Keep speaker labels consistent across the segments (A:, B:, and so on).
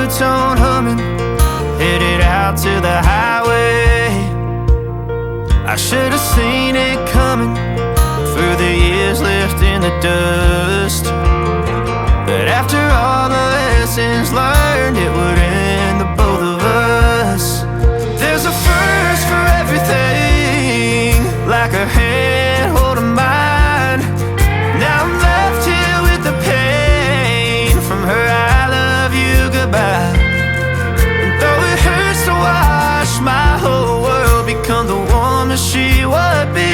A: two-tone humming, headed out to the highway. I should have seen it coming through the years left in the dust. But after all the lessons learned, it would end the both of us. There's a first for everything, like her hand holding mine. Now I'm left here with the pain from her I love you goodbye. And though it hurts to watch my whole world become the woman she would be,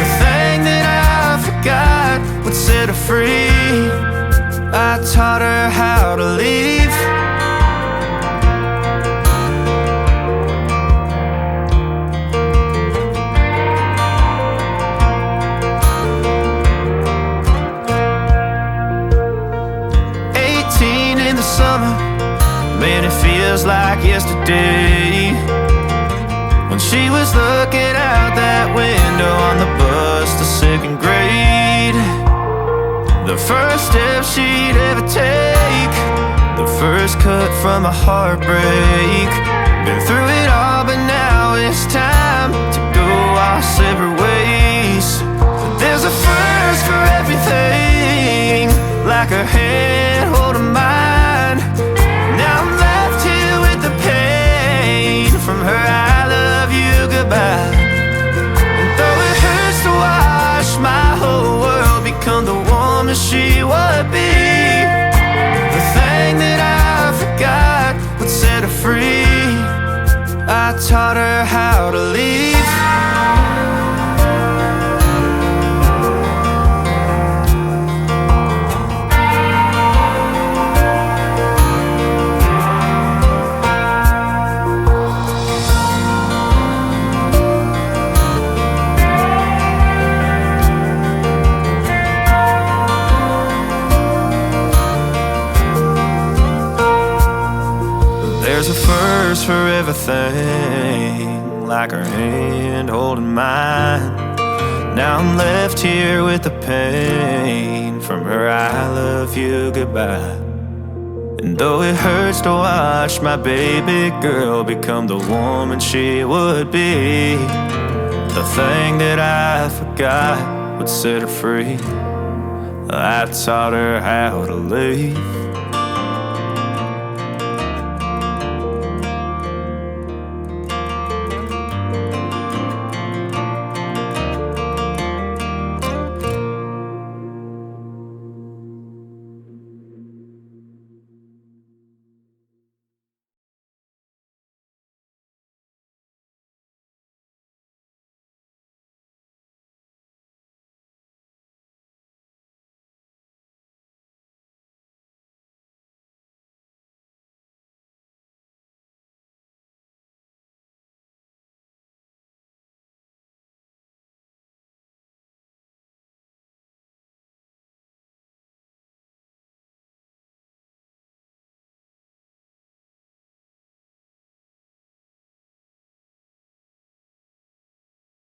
A: the thing that I forgot would set her free. I taught her how to leave. 18 in the summer, man, it feels like yesterday, when she was looking out that window on the bus to second grade. The first step she'd ever take, the first cut from a heartbreak. Been through it all, but now it's time to go our separate ways. There's a first for everything, like her hand holding mine. Now I'm left here with the pain from her I love you goodbye. And though it hurts to watch my whole world become the woman she would be, the thing that I forgot would set her free. I taught her how to leave. There's a first for everything, like her hand holding mine. Now I'm left here with the pain from her I love you goodbye. And though it hurts to watch my baby girl become the woman she would be, the thing that I forgot would set her free. I taught her how to leave.